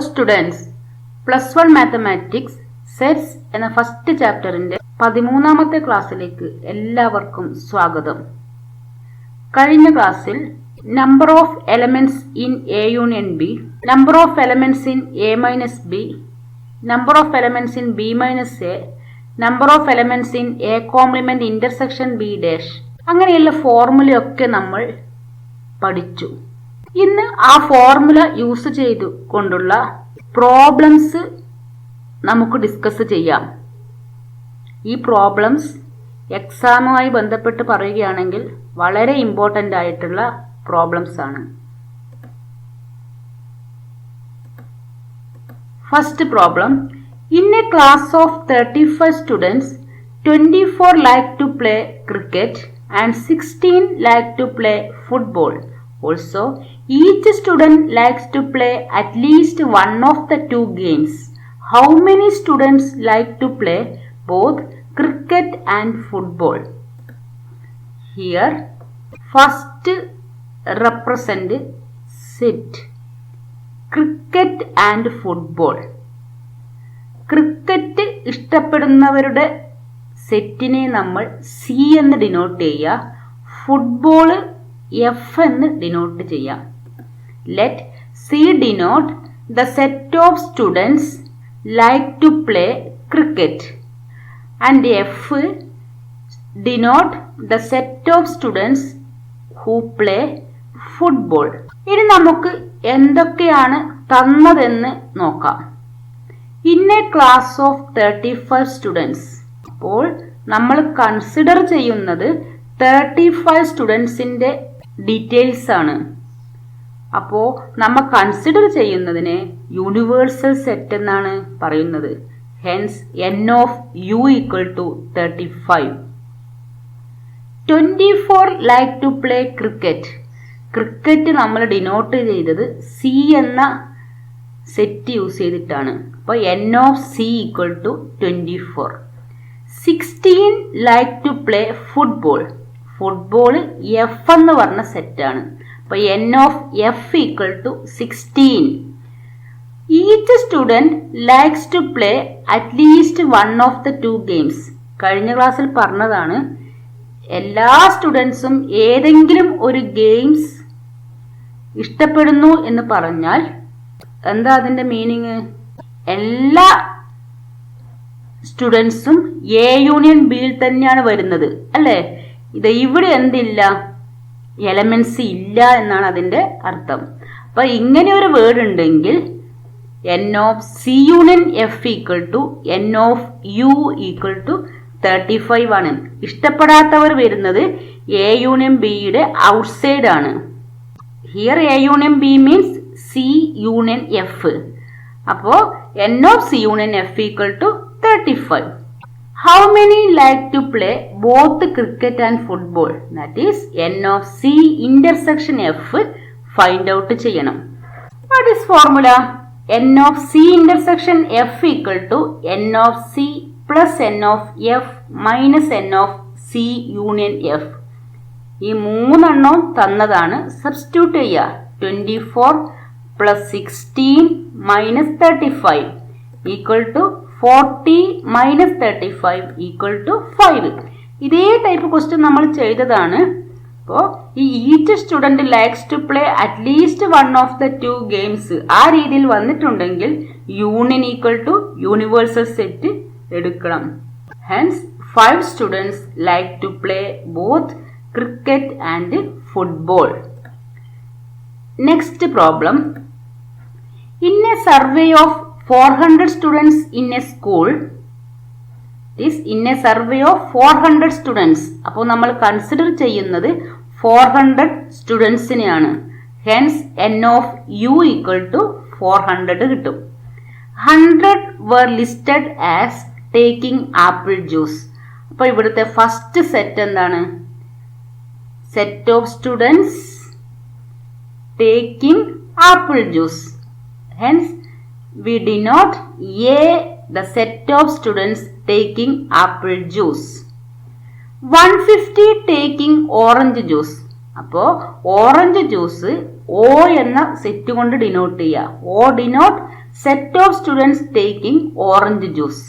Students plus 1 mathematics sets എന്ന first ചാപ്റ്ററിന്റെ 13ാമത്തെ ക്ലാസ്സിലേക്ക് എല്ലാവർക്കും സ്വാഗതം. കഴിഞ്ഞ ക്ലാസ്സിൽ number of elements in A union B, number of elements in A minus B, number of elements in B minus A, number of elements in A complement intersection B dash, അങ്ങനെയുള്ള ഫോർമുലയൊക്കെ നമ്മൾ പഠിച്ചു. ഇന്ന് ആ ഫോർമുല യൂസ് ചെയ്തുകൊണ്ടുള്ള problems നമുക്ക് discuss ചെയ്യാം. ഈ പ്രോബ്ലംസ് എക്സാമുമായി ബന്ധപ്പെട്ട് പറയുകയാണെങ്കിൽ വളരെ ഇമ്പോർട്ടൻ്റ് ആയിട്ടുള്ള പ്രോബ്ലംസ് ആണ്. First problem, in a class of 35 students 24 like to play cricket and 16 like to play football. Also, each student likes to play at least one of the two games. How many students like to play both cricket and football? Here, first represent set cricket and football. Cricket ഇഷ്ടപ്പെടുന്നവരുടെ സെറ്റിനെ നമ്മൾ C എന്ന് denote ചെയ്യുക, football F എന്ന് denote ചെയ്യാം. Let C denote the set of students like to play cricket and F denote the set of students who play football. ഇനി നമുക്ക് എന്തൊക്കെയാണ് തന്നതെന്ന് നോക്കാം. In a class of 35 students, അപ്പോൾ നമ്മൾ കൺസിഡർ ചെയ്യുന്നത് 35 സ്റ്റുഡൻസിന്റെ ഡീറ്റെയിൽസ് ആണ്. അപ്പോൾ നമ്മൾ കൺസിഡർ ചെയ്യുന്നതിനെ യൂണിവേഴ്സൽ സെറ്റ് എന്നാണ് പറയുന്നത്. Hence N of U equal to 35. 24 like to play cricket. Cricket നമ്മൾ ഡിനോട്ട് ചെയ്തത് സി എന്ന സെറ്റ് യൂസ് ചെയ്തിട്ടാണ്. അപ്പോൾ N of C equal to 24. 16 like to play football. Football F എന്ന് പറഞ്ഞ സെറ്റാണ്. അപ്പോൾ N of F equal to 16. Each student likes to play at least one of the two games. കഴിഞ്ഞ ക്ലാസ്സിൽ പറഞ്ഞതാണ്, എല്ലാ സ്റ്റുഡൻസും ഏതെങ്കിലും ഒരു ഗെയിംസ് ഇഷ്ടപ്പെടുന്നു എന്ന് പറഞ്ഞാൽ എന്താ അതിൻ്റെ മീനിങ്? എല്ലാ സ്റ്റുഡൻസും എ യൂണിയൻ ബിയിൽ തന്നെയാണ് വരുന്നത്, അല്ലേ? ഇത് ഇവിടെ എന്തില്ല? എലമെന്റ്സ് ഇല്ല എന്നാണ് അതിൻ്റെ അർത്ഥം. അപ്പൊ ഇങ്ങനെ ഒരു വേർഡ് ഉണ്ടെങ്കിൽ N of C union F equal to N of U equal to 35 ആണ്. ഇഷ്ടപ്പെടാത്തവർ വരുന്നത് എ യൂണിയൻ ബിയുടെ ഔട്ട്സൈഡ് ആണ്. Here A union B means C union F. അപ്പോ N of C union F equal to 35. How many like to play both cricket and football? That is n of c intersection f find out ചെയ്യണം. What is formula? n of c intersection f equal to n of c plus n of f minus n of c union f. ഈ മൂന്നെണ്ണവും തന്നതാണ്. Substitute ചെയ്യുക. 24 plus 16 minus 35 equal to 40 minus 35 equal to 5. ഇതേ type question നമ്മൾ ചെയ്തതാണ്. അപ്പോൾ ഈ each student likes to play at least one of the two games ആ രീതിയിൽ വന്നിട്ടുണ്ടെങ്കിൽ union equal to universal set എടുക്കണം. Hence 5 students like to play both cricket and football. Next problem, in a survey of 400 students in a school. This in a survey of 400 students. അപ്പോൾ നമ്മൾ consider ചെയ്യുന്നത് 400 സ്റ്റുഡൻസിനെയാണ്. Hence N of U equal to 400 കിട്ടും. 100 were listed as taking apple juice. അപ്പോൾ ഇവിടുത്തെ first set എന്താണ്? Set of students taking apple juice. Hence we denote A the set of students taking apple juice. 150 taking orange juice. അപ്പോൾ orange juice O എന്ന set കൊണ്ട് denote ചെയ്യുക. O denote set of students taking orange juice.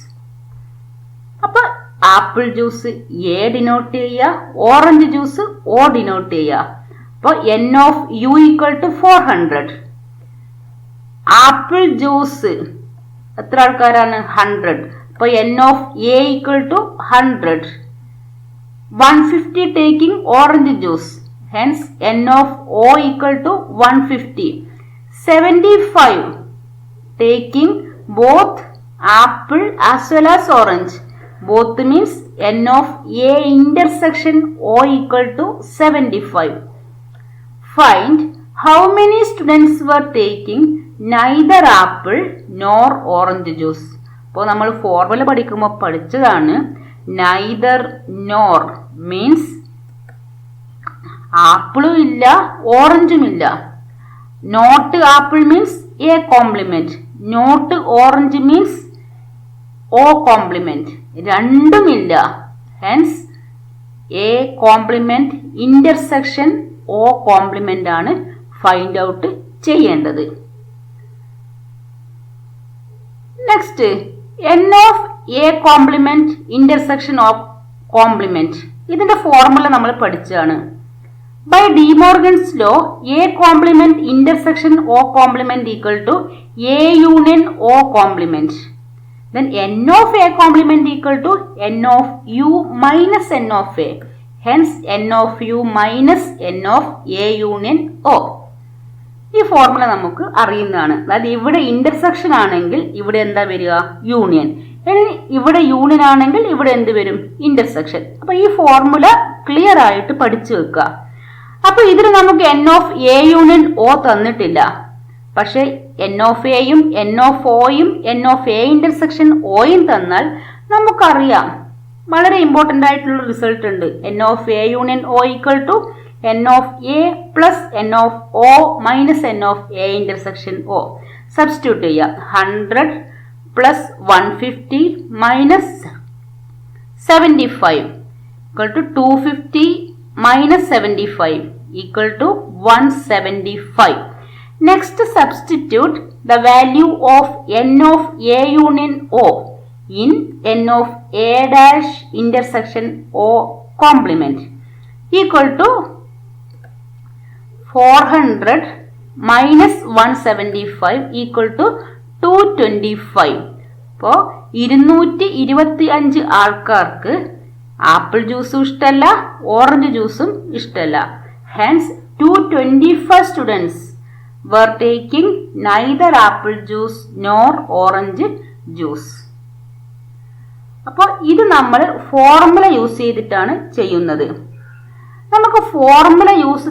അപ്പോൾ apple juice A denote ചെയ്യുക, orange juice O denote ചെയ്യുക. അപ്പോൾ n of u equal to 400. Apple juice എത്ര ആൾക്കാരാണ്? 100. അപ്പോൾ n of a equal to 100. 150 taking orange juice. Hence n of o equal to 150. 75 taking both apple as well as orange. Both means n of a intersection o equal to 75. Find how many students were taking neither apple nor orange juice. അപ്പോൾ നമ്മൾ formula പഠിക്കുമ്പോൾ പഠിച്ചതാണ് neither nor means ആപ്പിളും ഇല്ല ഓറഞ്ചും ഇല്ല. Not apple means A complement, not orange means O complement, രണ്ടുമില്ല. Hence A complement intersection O complement ആണ് ഫൈൻഡ് ഔട്ട് ചെയ്യേണ്ടത്. Next n of A complement intersection of complement. ഇതിന്റെ ഫോർമുല നമ്മൾ പഠിച്ചതാണ്. By De Morgan's law, A complement intersection O complement equal to A union O complement. Then n of A complement equal to n of U minus n of A. Hence n of U minus n of A union O. ഈ formula നമുക്ക് അറിയുന്നതാണ്. അതായത് ഇവിടെ intersection ആണെങ്കിൽ ഇവിടെ എന്താ വരിക? Union. ഇനി ഇവിടെ യൂണിയൻ ആണെങ്കിൽ ഇവിടെ എന്ത് വരും? ഇന്റർസെക്ഷൻ. അപ്പൊ ഈ ഫോർമുല ക്ലിയർ ആയിട്ട് പഠിച്ചു വെക്കുക. അപ്പൊ ഇതിൽ നമുക്ക് n of A union O തന്നിട്ടില്ല. പക്ഷെ n ഓഫ് എയും n ഓഫ് ഒയും n ഓഫ് എ ഇന്റർസെക്ഷൻ ഒയും തന്നാൽ നമുക്കറിയാം, വളരെ ഇമ്പോർട്ടന്റ് ആയിട്ടുള്ള റിസൾട്ട് ഉണ്ട്. n of A union O equal to n of A plus n of O minus n of A intersection O. Substitute ചെയ്യുക. 100 plus 150 minus 75 equal to 250 minus 75 equal to 175. Next substitute the value of n of a union o in n of a dash intersection o complement equal to 400 minus 175 equal to 225. അപ്പോൾ 225 ആൾക്കാർക്ക് apple ജ്യൂസും ഇഷ്ടമല്ല, orange ജ്യൂസും ഇഷ്ടമല്ല. Hence 225 students were taking neither apple juice nor orange juice. അപ്പോൾ ഇത് നമ്മൾ formula use ചെയ്തിട്ടാണ് ചെയ്യുന്നത്. നമുക്ക് ഫോർമുല യൂസ്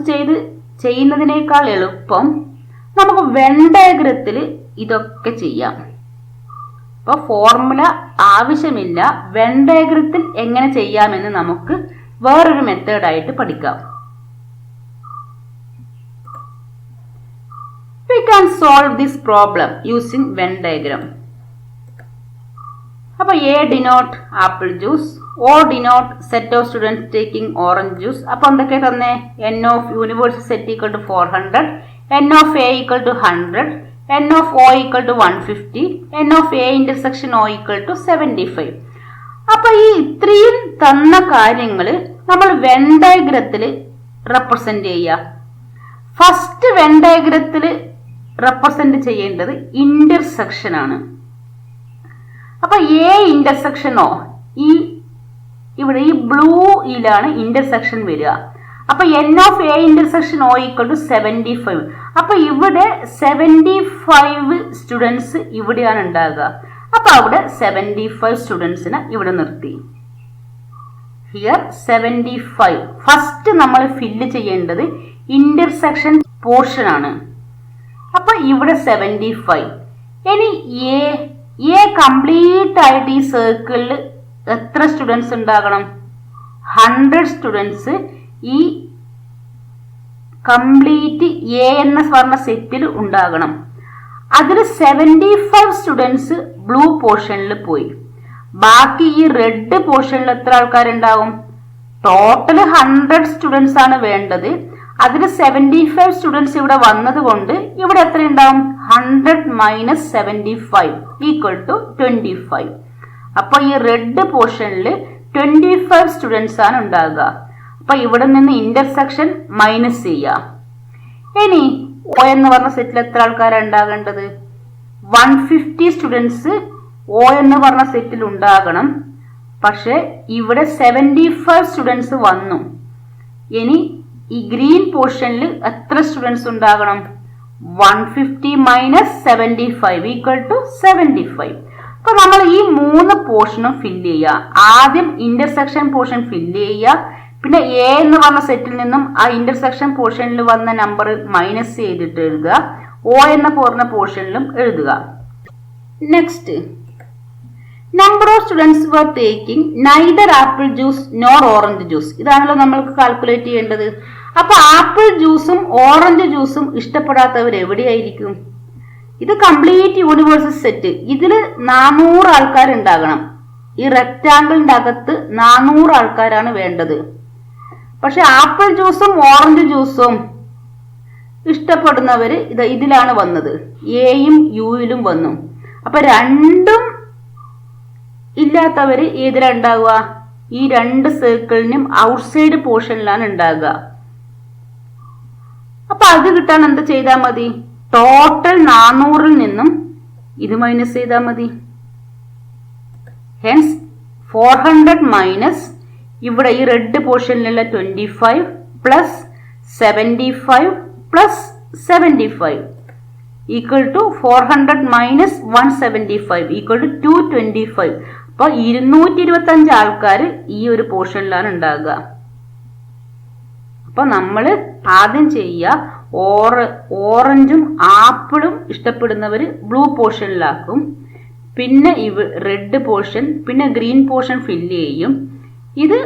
ചെയ്യുന്നതിനേക്കാൾ എളുപ്പം നമുക്ക് വെൻ ഡയഗ്രത്തിൽ ഇതൊക്കെ ചെയ്യാം. അപ്പോൾ ഫോർമുല ആവശ്യമില്ല, വെൻ ഡയഗ്രത്തിൽ എങ്ങനെ ചെയ്യാമെന്ന് നമുക്ക് വേറൊരു മെത്തേഡായിട്ട് പഠിക്കാം. We can solve this problem using Venn diagram. അപ്പോൾ A denote apple juice, O denote set of students taking orange juice. അപ്പോൾ എന്തൊക്കെ തന്നെ? n of universal set equal to 400, n of A equal to 100, n of O equal to 150, n of A intersection O equal to 75. അപ്പോൾ ഈ ഇത്രയും തന്ന കാര്യങ്ങൾ നമ്മൾ when ഡയഗ്രത്തിൽ റെപ്രസെന്റ് ചെയ്യുക. ഫസ്റ്റ് വെൻ ഡയഗ്രത്തിൽ റെപ്രസെന്റ് ചെയ്യേണ്ടത് ഇന്റർസെക്ഷൻ ആണ്. അപ്പൊ എ ഇന്റർസെക്ഷനോ ഇവിടെ ഈ ബ്ലൂയിലാണ് ഇന്റർസെക്ഷൻ വരിക. അപ്പൊ n of A intersection O equal to 75. അപ്പൊ ഇവിടെ 75 സ്റ്റുഡൻസ് ഇവിടെയാണ് ഉണ്ടാകുക. അപ്പൊ അവിടെ 75 സ്റ്റുഡൻസിനെ ഇവിടെ നിർത്തി. ഹിയർ 75. ഫസ്റ്റ് നമ്മൾ ഫില്ല് ചെയ്യേണ്ടത് ഇന്റർസെക്ഷൻ പോർഷൻ ആണ്. അപ്പൊ ഇവിടെ 75. ഇനി എ കംപ്ലീറ്റ് ആയിട്ട് ഈ സർക്കിളിൽ എത്ര സ്റ്റുഡൻസ് ഉണ്ടാകണം? 100 സ്റ്റുഡൻസ് ഈ കംപ്ലീറ്റ് എ എന്ന പറഞ്ഞ സെറ്റിൽ ഉണ്ടാകണം. അതിൽ 75 സ്റ്റുഡൻസ് ബ്ലൂ പോർഷനിൽ പോയി. ബാക്കി ഈ റെഡ് പോർഷനിൽ എത്ര ആൾക്കാരുണ്ടാവും? ടോട്ടൽ 100 സ്റ്റുഡൻസ് ആണ് വേണ്ടത്. അതിൽ 75 സ്റ്റുഡൻസ് ഇവിടെ വന്നത് കൊണ്ട് ഇവിടെ എത്ര ഉണ്ടാവും? 100 മൈനസ് 75 ഈക്വൽ ടു 25. അപ്പൊ ഈ റെഡ് പോർഷനിൽ 25 സ്റ്റുഡൻസ് ആണ് ഉണ്ടാകുക. അപ്പൊ ഇവിടെ നിന്ന് ഇന്റർസെക്ഷൻ മൈനസ് ചെയ്യാം. ഇനി O എന്ന് പറഞ്ഞ സെറ്റിൽ എത്ര ആൾക്കാരാണ് ഉണ്ടാകേണ്ടത്? 150 സ്റ്റുഡൻസ് O എന്ന് പറഞ്ഞ സെറ്റിൽ ഉണ്ടാകണം. പക്ഷെ ഇവിടെ 75 സ്റ്റുഡൻസ് വന്നു. ഇനി ഈ ഗ്രീൻ പോർഷനിൽ എത്ര സ്റ്റുഡൻസ് ഉണ്ടാകണം? 150 മൈനസ് 75 ഈക്വൽ ടു 75. അപ്പൊ നമ്മൾ ഈ 3 പോർഷനും ഫില്ല് ചെയ്യുക. ആദ്യം ഇന്റർസെക്ഷൻ പോർഷൻ ഫില്ല് ചെയ്യുക. പിന്നെ എ എന്ന് പറഞ്ഞ സെറ്റിൽ നിന്നും ആ ഇന്റർസെക്ഷൻ പോർഷനിൽ വന്ന നമ്പർ മൈനസ് ചെയ്തിട്ട് എഴുതുക. O എന്ന പറഞ്ഞ പോർഷനിലും എഴുതുക. Next, number of students were taking neither apple juice nor orange juice. ഇതാണല്ലോ നമ്മൾക്ക് കാൽക്കുലേറ്റ് ചെയ്യേണ്ടത്. അപ്പൊ ആപ്പിൾ ജ്യൂസും ഓറഞ്ച് ജ്യൂസും ഇഷ്ടപ്പെടാത്തവർ എവിടെയായിരിക്കും? ഇത് കംപ്ലീറ്റ് യൂണിവേഴ്സൽ സെറ്റ്. ഇതിൽ 400 ആൾക്കാർ ഉണ്ടാകണം. ഈ റെക്റ്റാങ്കിളിന്റെ അകത്ത് 400 ആൾക്കാരാണ് വേണ്ടത്. പക്ഷെ ആപ്പിൾ ജ്യൂസും ഓറഞ്ച് ജ്യൂസും ഇഷ്ടപ്പെടുന്നവര് ഇതിലാണ് വന്നത്. എയും യുയിലും വന്നു. അപ്പൊ രണ്ടും ഇല്ലാത്തവര് ഏതിലാണ് ഉണ്ടാവുക? ഈ 2 സർക്കിളിനും ഔട്ട്സൈഡ് പോർഷനിലാണ് ഉണ്ടാകുക. അപ്പൊ അത് കിട്ടാൻ എന്ത് ചെയ്താൽ മതി? ടോട്ടൽ 400ൽ നിന്നും ഇത് മൈനസ് ചെയ്താൽ മതി. ഹെൻസ് 400 മൈനസ് ഇവിടെ ഈ റെഡ് പോർഷനിലുള്ള 25 plus 75 plus 75 equal to 400 minus 175 equal to 225. അപ്പൊ 225 ആൾക്കാർ ഈ ഒരു പോർഷനിലാണ് ഉണ്ടാകുക. അപ്പൊ നമ്മൾ ആദ്യം ചെയ്യുക, ഓറഞ്ചും ആപ്പിളും ഇഷ്ടപ്പെടുന്നവർ ബ്ലൂ പോർഷനിലാക്കും. പിന്നെ റെഡ് പോർഷൻ പിന്നെ ഗ്രീൻ പോർഷൻ ഫില്ല് ചെയ്യും. ഇത്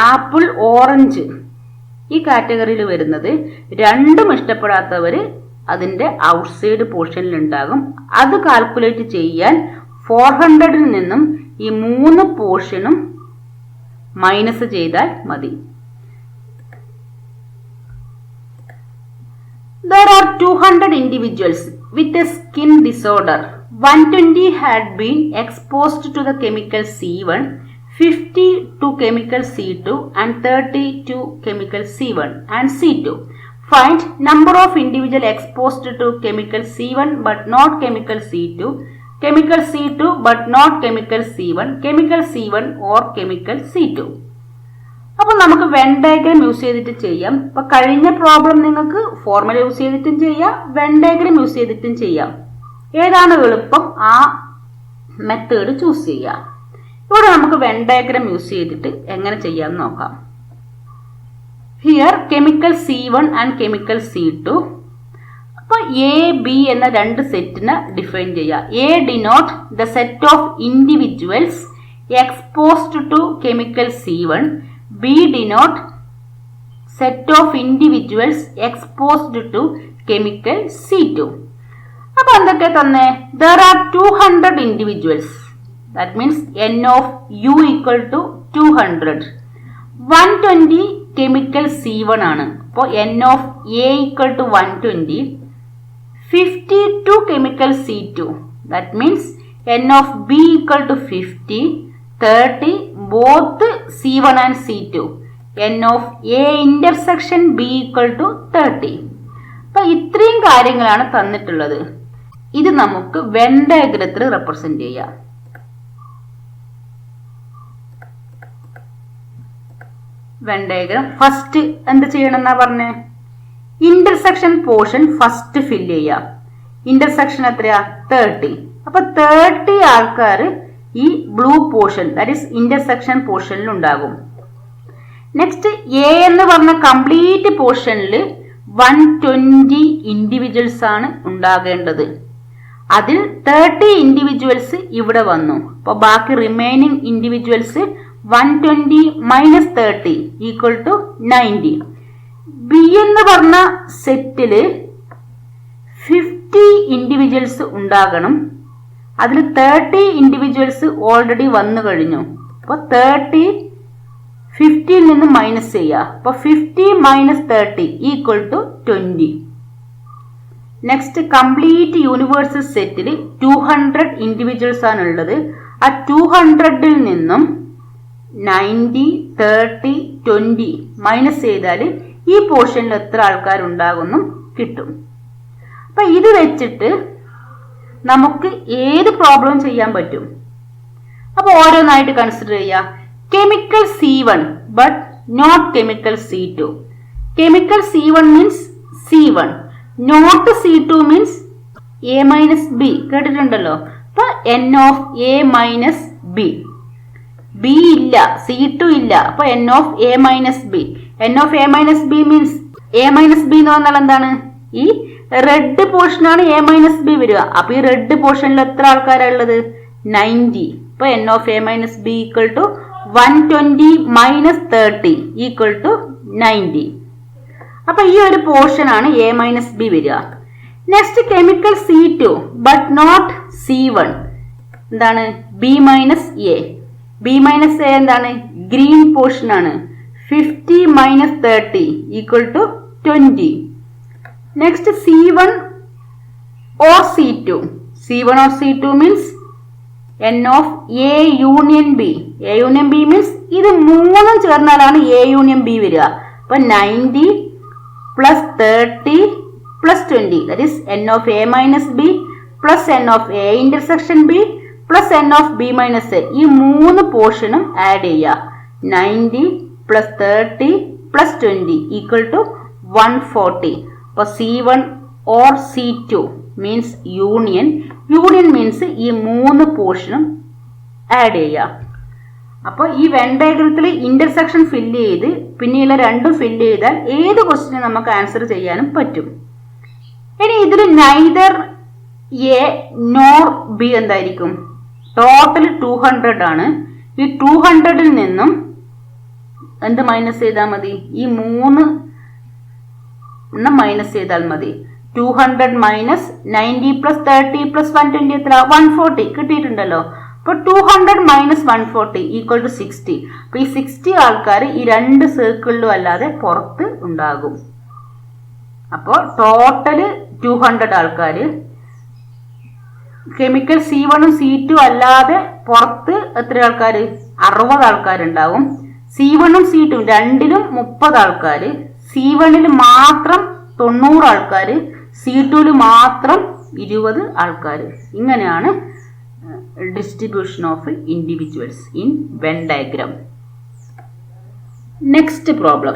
ആപ്പിൾ ഓറഞ്ച് ഈ കാറ്റഗറിയിൽ വരുന്നത്. രണ്ടും ഇഷ്ടപ്പെടാത്തവർ അതിന്റെ ഔട്ട്സൈഡ് പോർഷനിൽ ഉണ്ടാകും. അത് കാൽക്കുലേറ്റ് ചെയ്യാൻ 400ൽ നിന്നും ഈ 3 പോർഷനും മൈനസ് ചെയ്താൽ മതി. There are 200 individuals with a skin disorder. 120 had been exposed to the chemical C1, 50 to chemical C2 and 30 to chemical C1 and C2. Find number of individuals exposed to chemical C1 but not chemical C2, chemical C2 but not chemical C1, chemical C1 or chemical C2. അപ്പോൾ നമുക്ക് Venn diagram use ചെയ്തിട്ട് ചെയ്യാം. അപ്പൊ കഴിഞ്ഞ problem നിങ്ങൾക്ക് formula use ചെയ്തിട്ടും ചെയ്യാം, Venn diagram use ചെയ്തിട്ടും ചെയ്യാം. ഏതാണ് എളുപ്പം ആ മെത്തേഡ് ചൂസ് ചെയ്യാം. ഇവിടെ നമുക്ക് വെൻ ഡയഗ്രം യൂസ് ചെയ്തിട്ട് എങ്ങനെ ചെയ്യാമെന്ന് നോക്കാം. Here chemical C1 and chemical C2. അപ്പൊ എ ബി എന്ന 2 സെറ്റിനെ ഡിഫൈൻ ചെയ്യാം. A denote the set of individuals exposed to chemical C1. B denote set of individuals exposed to chemical C2. അപ്പൊ എന്തൊക്കെ തന്നെ? There are 200 individuals. That means N of U equal to 200. 120 chemical C1 ആണ്. അപ്പോൾ N of A equal to 120. 52 chemical C2. That means N of B equal to 50. 30 both C1 and C2. N of A intersection B equal to 30. അപ്പൊ ഇത്രയും കാര്യങ്ങളാണ് തന്നിട്ടുള്ളത്. ഇത് നമുക്ക് Venn ഡയഗ്രത്തിൽ represent ചെയ്യാം. വെൻ ഡയഗ്രം ഫസ്റ്റ് എന്ത് ചെയ്യണം എന്നാ പറഞ്ഞേ? ഇന്റർസെക്ഷൻ പോർഷൻ ഫസ്റ്റ് ഫില്ല് ചെയ്യാം. ഇന്റർസെക്ഷൻ എത്രയാ? 30. അപ്പൊ 30 ആൾക്കാർ ഈ blue portion that is intersection പോർഷനിൽ ഉണ്ടാകും. നെക്സ്റ്റ് എ എന്ന് പറഞ്ഞ കംപ്ലീറ്റ് പോർഷനിൽ 120 ഇൻഡിവിജ്വൽസ് ആണ് ഉണ്ടാകേണ്ടത്. അതിൽ 30 ഇൻഡിവിജ്വൽസ് ഇവിടെ വന്നു. അപ്പോൾ ബാക്കി remaining individuals 120 minus 30 equal to 90. B എന്ന് പറഞ്ഞ സെറ്റില് 50 ഇൻഡിവിജ്വൽസ് ഉണ്ടാകണം. അതിൽ 30 ഇൻഡിവിജ്വൽസ് ഓൾറെഡി വന്നു കഴിഞ്ഞു. അപ്പോൾ 30 50യിൽ നിന്ന് മൈനസ് ചെയ്യുക. അപ്പൊ 50 minus 30 equal to 20. Next complete universal സെറ്റിൽ 200 ഇൻഡിവിജ്വൽസ് ആണ് ഉള്ളത്. ആ 200ൽ നിന്നും 90, 30, 20 മൈനസ് ചെയ്താൽ ഈ പോർഷനിൽ എത്ര ആൾക്കാരുണ്ടാകുന്നു കിട്ടും. അപ്പൊ ഇത് വെച്ചിട്ട് നമുക്ക് ഏത് പ്രോബ്ലം ചെയ്യാൻ പറ്റും. അപ്പൊ ഓരോന്നായിട്ട് കൺസിഡർ ചെയ്യാം. Chemical C1 but not chemical C2. Chemical C1 means C1, not C2 means A minus B. കേട്ടിട്ടുണ്ടല്ലോ. അപ്പൊ N of A minus B. B ഇല്ല, C2 ഇല്ല. അപ്പൊ N of A minus B. N of A minus B means A minus B എന്ന് പറഞ്ഞാൽ എന്താണ്? ഈ red portion ആണ് A മൈനസ് B വരിക. അപ്പൊ ഈ റെഡ് പോർഷനിൽ എത്ര ആൾക്കാരാണ് ഉള്ളത്? 90. അപ്പൊ N of A minus B equal to 120 minus 30 equal to 90. അപ്പൊ ഈ ഒരു പോർഷൻ ആണ് A മൈനസ് B വരിക. Next chemical C2 but not C1 എന്താണ്? B minus A. B minus A എന്താണ്? ഗ്രീൻ പോർഷൻ ആണ്. 50 minus 30 equal to 20. Next C1 or C2. C1 or C2 means N of A union B. A union B means ഇത് മൂന്നും ചേർന്നാലാണ് A union B വരിക. അപ്പൊ 90 plus 30 plus 20 that is N of A minus B plus N of A intersection B plus N of B minus A. ഈ മൂന്ന് പോർഷനും add ചെയ്യുക. 90 plus 30 plus 20 equal to 140. അപ്പൊ C1 or C2 means union. Union means ഈ മൂന്ന് പോർഷനും add ചെയ്യുക. അപ്പോൾ ഈ വെൻ ഡയഗ്രത്തിൽ ഇന്റർസെക്ഷൻ ഫില്ല് ചെയ്ത് പിന്നെയുള്ള രണ്ടും ഫില്ല് ചെയ്താൽ ഏത് ക്വസ്റ്റിനും നമുക്ക് ആൻസർ ചെയ്യാനും പറ്റും. ഇനി ഇതിൽ നൈദർ എ നോർ ബി എന്തായിരിക്കും? ടോട്ടൽ 200 ആണ്. ഈ 200ൽ നിന്നും എന്ത് മൈനസ് ചെയ്താൽ മതി? ഈ 3 മൈനസ് ചെയ്താൽ മതി. 200 മൈനസ് 90 പ്ലസ് 30 പ്ലസ് 120 എത്ര? 140 കിട്ടിയിട്ടുണ്ടല്ലോ. അപ്പൊ 200 മൈനസ് 140 ഈക്വൽ ടു 60. അപ്പൊ ഈ 60 ആൾക്കാർ ഈ രണ്ട് സർക്കിളിലും അല്ലാതെ പുറത്ത് ഉണ്ടാകും. അപ്പോൾ ടോട്ടല് 200 ആൾക്കാർ. കെമിക്കൽ C1 C2 അല്ലാതെ പുറത്ത് എത്ര ആൾക്കാർ? 60 ആൾക്കാരുണ്ടാവും. C1 C2 രണ്ടിലും 30 ആൾക്കാർ. C1 മാത്രം 90 ആൾക്കാർ, C2 മാത്രം 20 ആൾക്കാർ. ഇങ്ങനെയാണ് distribution of individuals in Venn diagram. Next problem.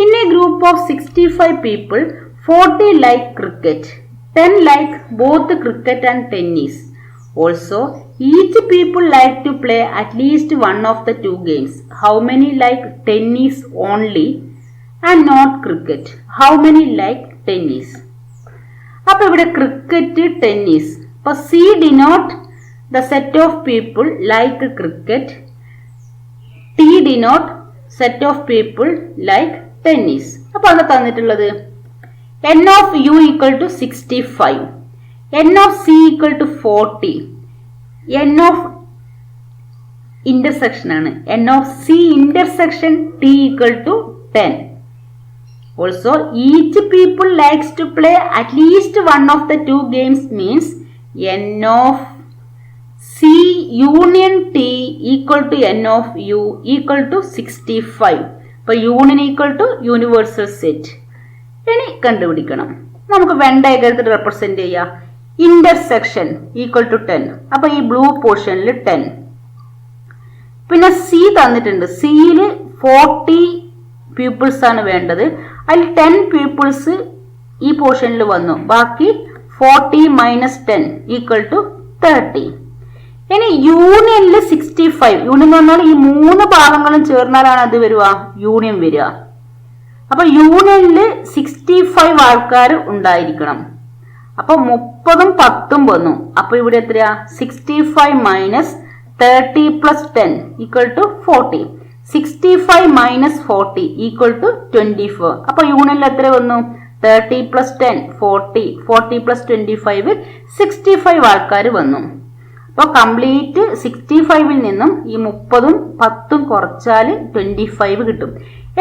In a group of 65 people, 40 like cricket, 10 like both cricket and tennis. Also, each people like to play at least one of the two games. How many like tennis only and not cricket? How many like tennis? അപ്പോൾ ഇവിടെ cricket, tennis. അപ്പോൾ C denote the set of people like cricket, T denote set of people like tennis. അപ്പോൾ അത് തന്നിട്ടുള്ളത് N of U equal to 65, N of C equal to 40, N of intersection ആണ്. N of C intersection T equal to 10. Also, each people likes to play at least one of the two games means N of C union T equal to N of U equal to 65. അപ്പോൾ union equal to universal set. ഇനി കണ്ടുപിടിക്കണം. നമുക്ക് Venn ഡയഗ്രത്തിൽ represent ചെയ്യാം. Intersection equal to 10. അപ്പോൾ ഈ blue പോർഷനിൽ 10. പിന്നെ C തന്നിട്ടുണ്ട്. സിയിൽ 40 പീപ്പിൾസ് ആണ് വേണ്ടത്. അതിൽ 10 പീപ്പിൾസ് ഈ പോർഷനിൽ വന്നു. ബാക്കി 40 മൈനസ് 10 ഈക്വൽ ടു 30. ഇനി യൂണിയനിൽ 65. യൂണിയൻ എന്ന് പറഞ്ഞാൽ ഈ 3 ഭാഗങ്ങളും ചേർന്നാലാണ് അത് വരിക, യൂണിയൻ വരിക. അപ്പൊ യൂണിയനിൽ 65 ആൾക്കാർ ഉണ്ടായിരിക്കണം. അപ്പൊ 30ഉം 10ഉം വന്നു. അപ്പൊ ഇവിടെ എത്രയാ? 65 minus 30 plus 10 equal to 40. 65 minus 40 equal to 24. അപ്പൊ യൂണിയനിൽ എത്ര വന്നു? 30 പ്ലസ് 10 40, 40 പ്ലസ് 25 65 ആൾക്കാർ വന്നു. അപ്പോൾ കംപ്ലീറ്റ് 65-ൽ നിന്നും ഈ 30ഉം 10ഉം കുറച്ചാൽ 25 കിട്ടും.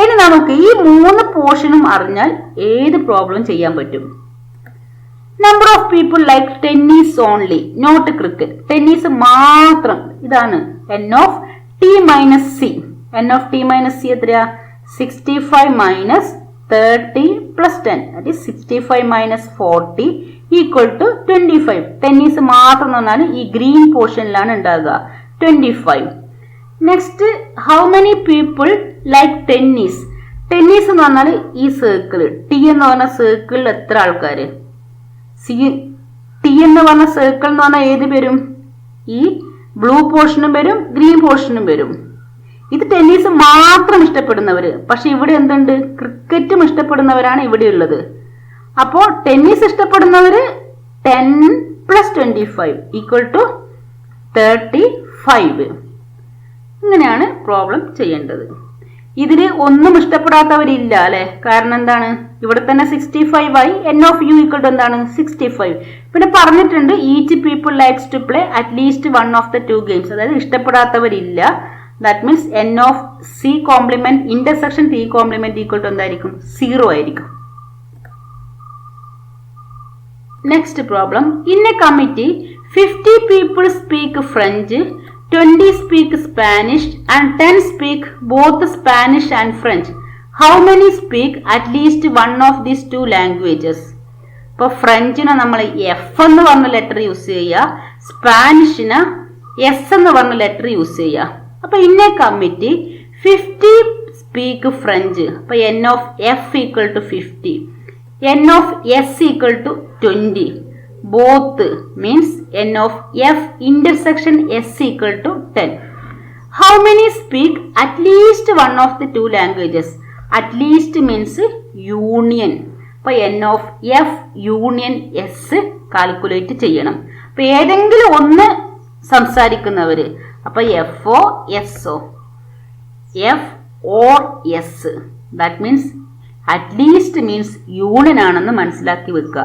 ഇനി നമുക്ക് ഈ 3 പോർഷനും അറിഞ്ഞാൽ ഏത് പ്രോബ്ലം ചെയ്യാൻ പറ്റും. Number of people like tennis only not cricket. Tennis മാത്രം. ഇതാണ് n of t minus C. n of t minus C എത്രയാ? 65 minus 30 plus 10 that is 65 minus 40 equal to 25. Tennis മാത്രം എന്ന് പറഞ്ഞാൽ ഈ ഗ്രീൻ പോർഷനിലാണ് ഉണ്ടാകുക 25. Next how many people like tennis. Tennis എന്ന് പറഞ്ഞാൽ ഈ സർക്കിൾ ടി എന്ന് പറഞ്ഞ സർക്കിളിൽ എത്ര ആൾക്കാർ? ടി എന്ന് പറഞ്ഞ സർക്കിൾ എന്ന് പറഞ്ഞാൽ ഏത് വരും? ഈ ബ്ലൂ പോർഷനും വരും ഗ്രീൻ പോർഷനും വരും. ഇത് ടെന്നീസ് മാത്രം ഇഷ്ടപ്പെടുന്നവര്. പക്ഷെ ഇവിടെ എന്തുണ്ട്? ക്രിക്കറ്റും ഇഷ്ടപ്പെടുന്നവരാണ് ഇവിടെ ഉള്ളത്. അപ്പോ ടെന്നീസ് ഇഷ്ടപ്പെടുന്നവര് 10 പ്ലസ് 25 ഈക്വൽ ടു 35. ഇങ്ങനെയാണ് പ്രോബ്ലം ചെയ്യേണ്ടത്. ഇതില് ഒന്നും ഇഷ്ടപ്പെടാത്തവരില്ല അല്ലെ? കാരണം എന്താണ്? ഇവിടെ തന്നെ 65 ആയി. n of u equal to എന്താണ്? 65. പിന്നെ പറഞ്ഞിട്ടുണ്ട് each people likes to play at least 1 of the 2 games. അതായത് ഇഷ്ടപ്പെടാത്തവരില്ല. That means n of c complement intersection t complement equal to എന്തായിരിക്കും? 0 ആയിരിക്കും. Next problem. In a committee 50 people speak French, 20 speak Spanish and 10 speak both Spanish and French. How many speak at least one of these two languages? ഇപ്പോൾ ഫ്രഞ്ചിന് നമ്മൾ F എന്ന് പറഞ്ഞ letter use ചെയ്യുക, സ്പാനിഷിന് S എന്ന് പറഞ്ഞ letter use ചെയ്യുക. അപ്പൊ in a committee 50 speak French. അപ്പൊ n of F equal to 50, n of s equal to 20. Both means n of f intersection s equal to 10. How many speak at least one of the two languages? At least means union. അപ്പൊ n of f union s കാൽക്കുലേറ്റ് ചെയ്യണം. അപ്പൊ ഏതെങ്കിലും ഒന്ന് സംസാരിക്കുന്നവര്. അപ്പൊ F or S or, F or S. That means at least means union ആണെന്ന് മനസ്സിലാക്കി വെക്കുക.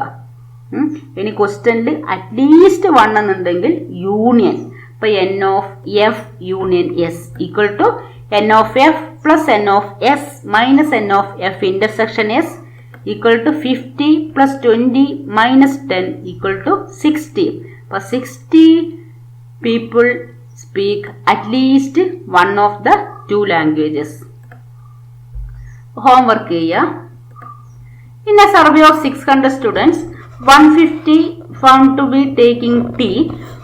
ഇനി ക്വസ്റ്റ്യനിൽ അറ്റ്ലീസ്റ്റ് 1 എന്നുണ്ടെങ്കിൽ യൂണിയൻ. അപ്പൊ n of F union S equal to n of F plus n of S minus n of F intersection S equal to 50 plus 20 minus 10 equal to 60. അപ്പൊ 60 people speak at least 1 of the 2 languages. Homework ചെയ്യുക. In a survey of 600 students 150 found to be taking tea,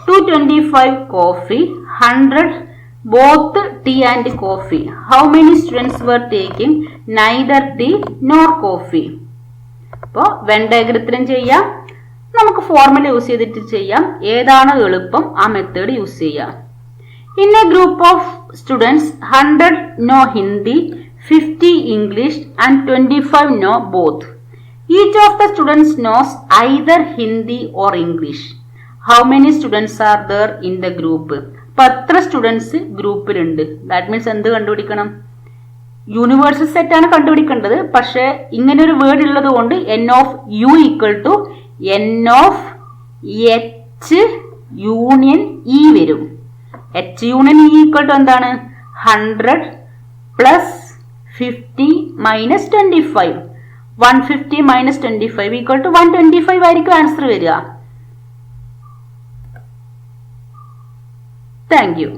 225 coffee, 100 both tea and coffee. How many students were taking neither tea nor coffee? അപ്പോൾ when ഡയഗ്രത്തിലും ചെയ്യാം, നമുക്ക് formula use ചെയ്തിട്ട് ചെയ്യാം. ഏതാണ് എളുപ്പം ആ method use ചെയ്യാം. In A group of students 100 know Hindi, 50 English and 25 know both. Each of the students knows either Hindi or English. How many students are there in the group? അപ്പോൾ എത്ര students ഗ്രൂപ്പിലുണ്ട്? That means എന്ത് കണ്ടുപിടിക്കണം? Universal set ആണ് കണ്ടുപിടിക്കേണ്ടത്. പക്ഷെ ഇങ്ങനെ ഒരു word ഉള്ളത് കൊണ്ട് n of u equal to n of h union e വരും. h union e equal to എന്താണ്? 100 plus 50 minus 25. 150 minus 25 equal to 125 ആയിരിക്കും ആൻസർ വരിക. Thank U.